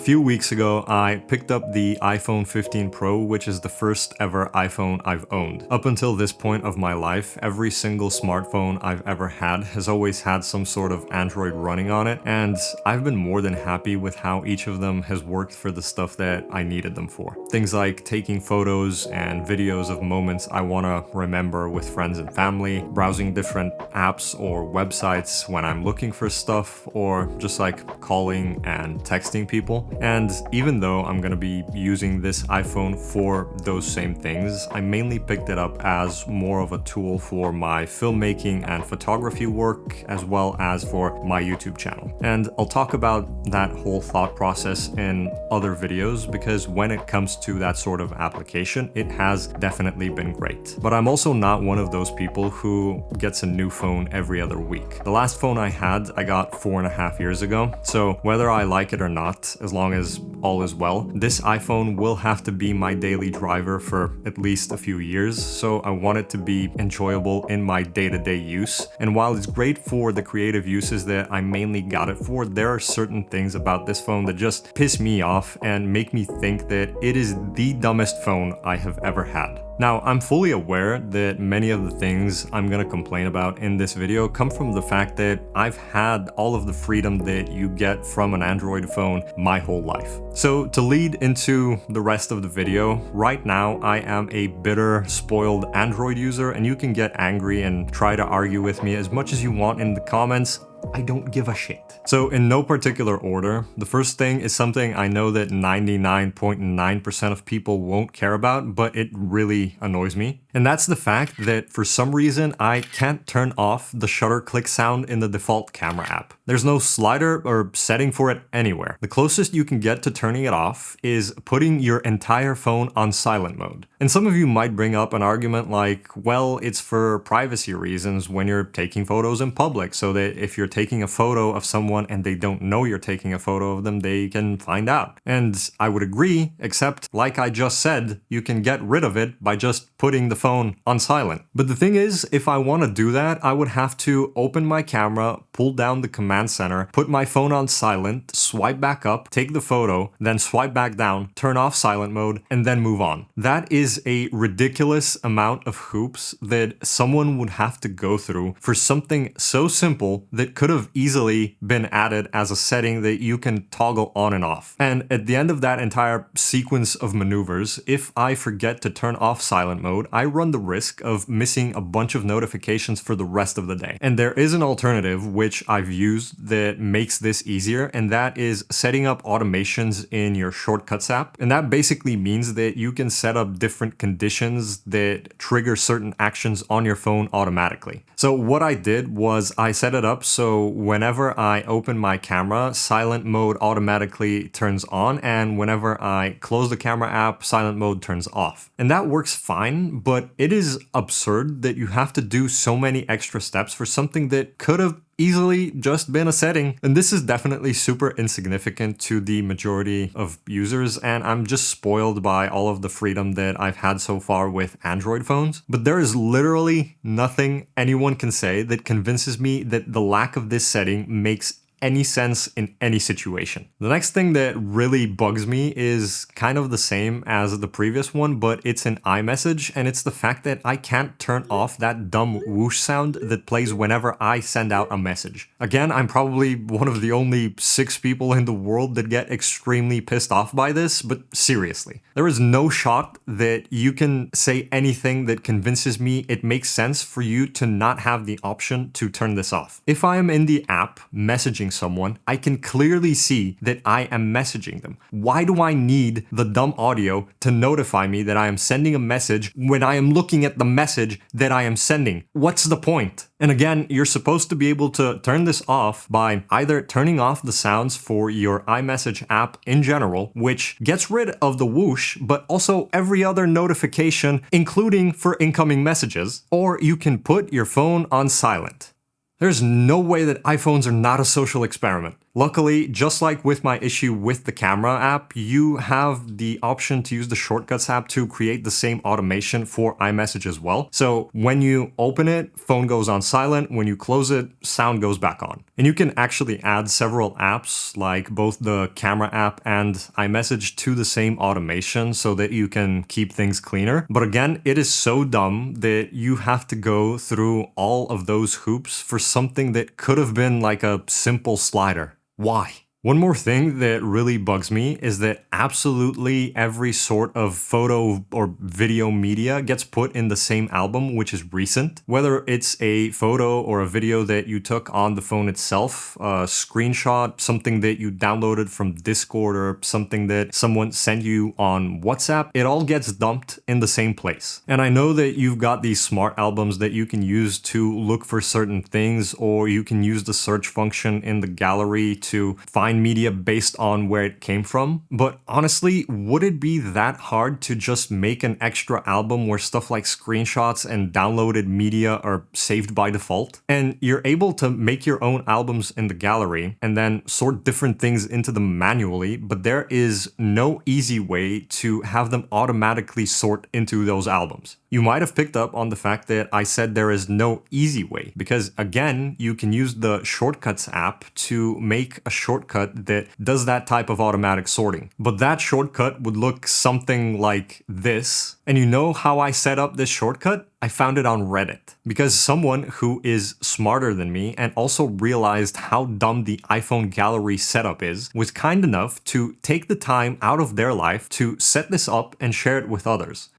few weeks ago, I picked up the iPhone 15 Pro, which is the first ever iPhone I've owned. Up until this point of my life, every single smartphone I've ever had has always had some sort of Android running on it, and I've been more than happy with how each of them has worked for the stuff that I needed them for. Things like taking photos and videos of moments I want to remember with friends and family, browsing different apps or websites when I'm looking for stuff, or just like calling and texting people. And even though I'm gonna be using this iPhone for those same things, I mainly picked it up as more of a tool for my filmmaking and photography work, as well as for my YouTube channel. And I'll talk about that whole thought process in other videos, because when it comes to that sort of application, it has definitely been great. But I'm also not one of those people who gets a new phone every other week. The last phone I had, I got 4.5 years ago. So whether I like it or not, as long as all is well, this iPhone will have to be my daily driver for at least a few years. So I want it to be enjoyable in my day-to-day use. And while it's great for the creative uses that I mainly got it for, there are certain things about this phone that just piss me off and make me think that it is the dumbest phone I have ever had. Now, I'm fully aware that many of the things I'm gonna complain about in this video come from the fact that I've had all of the freedom that you get from an Android phone my whole life. So to lead into the rest of the video, right now I am a bitter, spoiled Android user, and you can get angry and try to argue with me as much as you want in the comments. I don't give a shit. So in no particular order, the first thing is something I know that 99.9% of people won't care about, but it really annoys me. And that's the fact that for some reason, I can't turn off the shutter click sound in the default camera app. There's no slider or setting for it anywhere. The closest you can get to turning it off is putting your entire phone on silent mode. And some of you might bring up an argument like, well, it's for privacy reasons when you're taking photos in public, so that if you're taking a photo of someone and they don't know you're taking a photo of them, they can find out. And I would agree, except like I just said, you can get rid of it by just putting the phone on silent. But the thing is, if I want to do that, I would have to open my camera, pull down the command center, put my phone on silent, swipe back up, take the photo, then swipe back down, turn off silent mode, and then move on. That is a ridiculous amount of hoops that someone would have to go through for something so simple that could have easily been added as a setting that you can toggle on and off. And at the end of that entire sequence of maneuvers, if I forget to turn off silent mode, I run the risk of missing a bunch of notifications for the rest of the day. And there is an alternative which I've used that makes this easier, and that is setting up automations in your Shortcuts app. And that basically means that you can set up different conditions that trigger certain actions on your phone automatically. So what I did was I set it up so whenever I open my camera, silent mode automatically turns on, and whenever I close the camera app, silent mode turns off. And that works fine, but it is absurd that you have to do so many extra steps for something that could have easily just been a setting. And this is definitely super insignificant to the majority of users, and I'm just spoiled by all of the freedom that I've had so far with Android phones. But there is literally nothing anyone can say that convinces me that the lack of this setting makes any sense in any situation. The next thing that really bugs me is kind of the same as the previous one, but it's an iMessage, and it's the fact that I can't turn off that dumb whoosh sound that plays whenever I send out a message. Again, I'm probably one of the only 6 people in the world that get extremely pissed off by this, but seriously, there is no shot that you can say anything that convinces me it makes sense for you to not have the option to turn this off. If I am in the app messaging someone, I can clearly see that I am messaging them. Why do I need the dumb audio to notify me that I am sending a message when I am looking at the message that I am sending? What's the point? And again, you're supposed to be able to turn this off by either turning off the sounds for your iMessage app in general, which gets rid of the whoosh, but also every other notification, including for incoming messages, or you can put your phone on silent. There's no way that iPhones are not a social experiment. Luckily, just like with my issue with the camera app, you have the option to use the Shortcuts app to create the same automation for iMessage as well. So when you open it, phone goes on silent. When you close it, sound goes back on. And you can actually add several apps, like both the camera app and iMessage, to the same automation so that you can keep things cleaner. But again, it is so dumb that you have to go through all of those hoops for something that could have been like a simple slider. Why? One more thing that really bugs me is that absolutely every sort of photo or video media gets put in the same album, which is recent. Whether it's a photo or a video that you took on the phone itself, a screenshot, something that you downloaded from Discord, or something that someone sent you on WhatsApp, it all gets dumped in the same place. And I know that you've got these smart albums that you can use to look for certain things, or you can use the search function in the gallery to find media based on where it came from. But honestly, would it be that hard to just make an extra album where stuff like screenshots and downloaded media are saved by default? And you're able to make your own albums in the gallery and then sort different things into them manually, but there is no easy way to have them automatically sort into those albums. You might have picked up on the fact that I said there is no easy way, because again, you can use the Shortcuts app to make a shortcut that does that type of automatic sorting. But that shortcut would look something like this. And you know how I set up this shortcut? I found it on Reddit, because someone who is smarter than me and also realized how dumb the iPhone gallery setup is was kind enough to take the time out of their life to set this up and share it with others.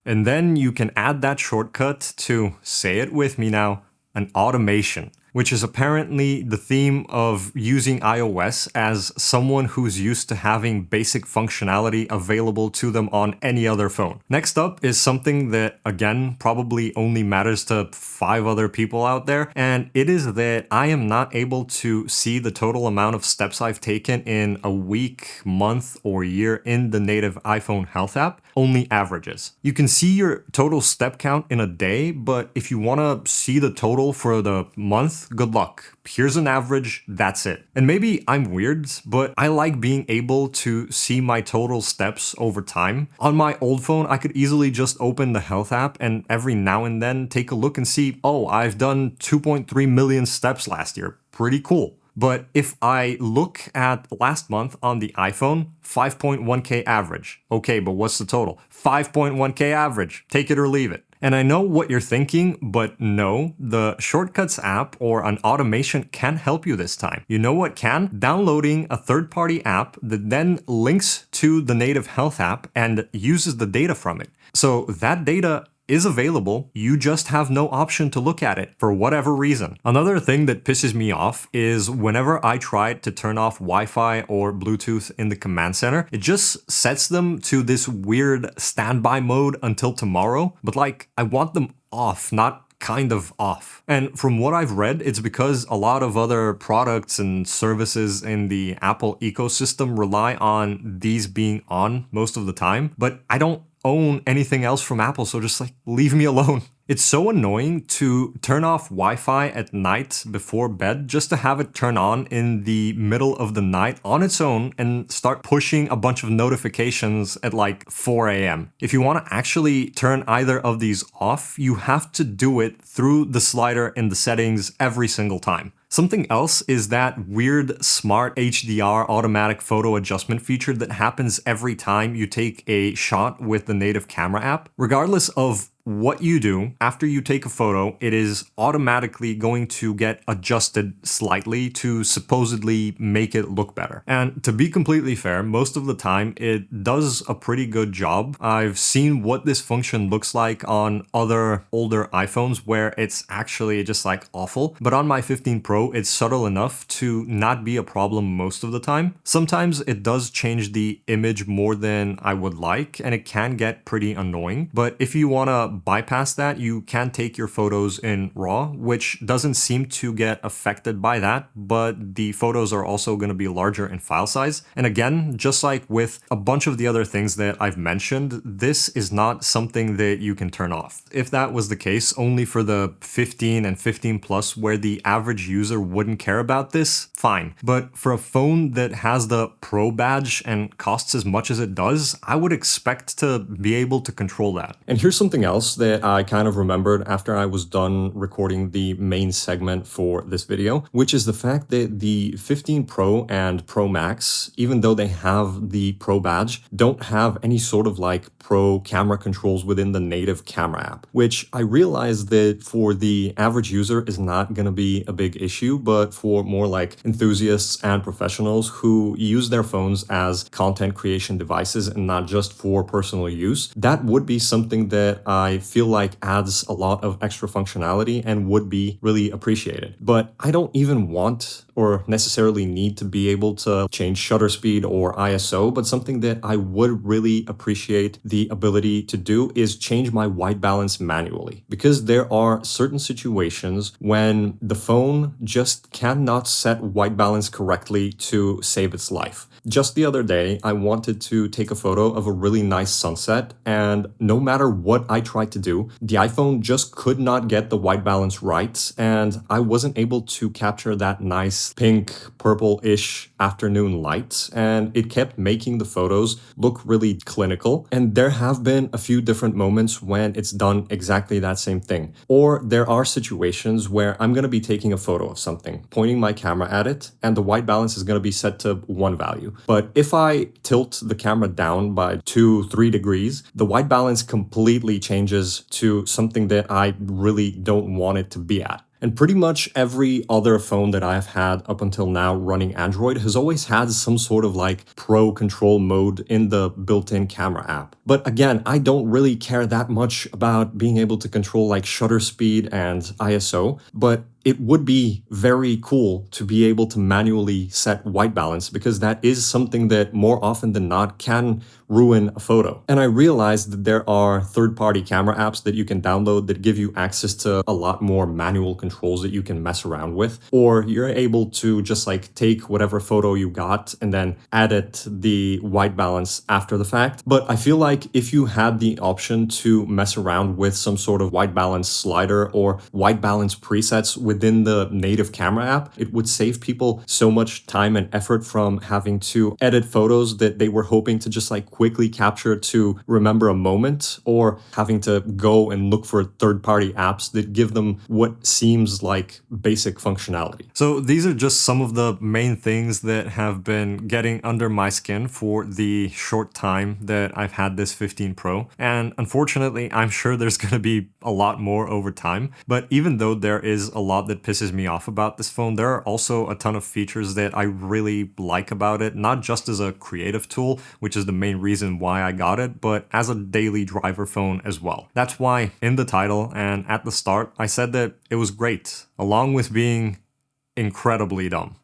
And then you can add that shortcut to, say it with me now, an automation, which is apparently the theme of using iOS as someone who's used to having basic functionality available to them on any other phone. Next up is something that, again, probably only matters to 5 other people out there, and it is that I am not able to see the total amount of steps I've taken in a week, month, or year in the native iPhone Health app, only averages. You can see your total step count in a day, but if you want to see the total for the month, good luck. Here's an average, that's it. And maybe I'm weird, but I like being able to see my total steps over time. On my old phone, I could easily just open the Health app and every now and then take a look and see, oh, I've done 2.3 million steps last year. Pretty cool. But if I look at last month on the iPhone, 5.1K average. Okay, but what's the total? 5.1K average. Take it or leave it. And I know what you're thinking, but no, the Shortcuts app or an automation can help you this time. You know what can? Downloading a third-party app that then links to the native Health app and uses the data from it. So that data is available, you just have no option to look at it for whatever reason. Another thing that pisses me off is whenever I try to turn off Wi-Fi or Bluetooth in the command center, it just sets them to this weird standby mode until tomorrow, but like, I want them off, not kind of off. And from what I've read, it's because a lot of other products and services in the Apple ecosystem rely on these being on most of the time, but I don't own anything else from Apple, so just like leave me alone. It's so annoying to turn off Wi-Fi at night before bed just to have it turn on in the middle of the night on its own and start pushing a bunch of notifications at like 4 a.m. If you want to actually turn either of these off, you have to do it through the slider in the settings every single time. Something else is that weird smart HDR automatic photo adjustment feature that happens every time you take a shot with the native camera app. Regardless of what you do after you take a photo, it is automatically going to get adjusted slightly to supposedly make it look better. And to be completely fair, most of the time it does a pretty good job. I've seen what this function looks like on other older iPhones where it's actually just like awful. But on my 15 Pro, it's subtle enough to not be a problem most of the time. Sometimes it does change the image more than I would like, and it can get pretty annoying. But if you want to bypass that, you can take your photos in RAW, which doesn't seem to get affected by that, but the photos are also going to be larger in file size. And again, just like with a bunch of the other things that I've mentioned, this is not something that you can turn off. If that was the case, only for the 15 and 15 plus where the average user wouldn't care about this, fine. But for a phone that has the Pro badge and costs as much as it does, I would expect to be able to control that. And here's something else that I kind of remembered after I was done recording the main segment for this video, which is the fact that the 15 Pro and Pro Max, even though they have the Pro badge, don't have any sort of like Pro camera controls within the native camera app, which I realized that for the average user is not going to be a big issue, but for more like enthusiasts and professionals who use their phones as content creation devices and not just for personal use, that would be something that I feel like adds a lot of extra functionality and would be really appreciated. But I don't even want or necessarily need to be able to change shutter speed or ISO, but something that I would really appreciate the ability to do is change my white balance manually, because there are certain situations when the phone just cannot set white balance correctly to save its life. Just the other day, I wanted to take a photo of a really nice sunset, and no matter what I tried to do, the iPhone just could not get the white balance right, and I wasn't able to capture that nice pink, purple-ish afternoon light, and it kept making the photos look really clinical. And there have been a few different moments when it's done exactly that same thing. Or there are situations where I'm going to be taking a photo of something, pointing my camera at it, and the white balance is going to be set to one value. But if I tilt the camera down by 2-3 degrees, the white balance completely changes to something that I really don't want it to be at. And pretty much every other phone that I've had up until now running Android has always had some sort of like pro control mode in the built-in camera app. But again, I don't really care that much about being able to control like shutter speed and ISO, but it would be very cool to be able to manually set white balance, because that is something that more often than not can ruin a photo. And I realized that there are third-party camera apps that you can download that give you access to a lot more manual controls that you can mess around with, or you're able to just like take whatever photo you got and then edit the white balance after the fact. But I feel like if you had the option to mess around with some sort of white balance slider or white balance presets within the native camera app, it would save people so much time and effort from having to edit photos that they were hoping to just like quickly capture to remember a moment, or having to go and look for third-party apps that give them what seems like basic functionality. So these are just some of the main things that have been getting under my skin for the short time that I've had this 15 Pro. And unfortunately, I'm sure there's going to be a lot more over time. But even though there is a lot that pisses me off about this phone, there are also a ton of features that I really like about it, not just as a creative tool, which is the main reason why I got it, but as a daily driver phone as well. That's why in the title and at the start, I said that it was great, along with being incredibly dumb.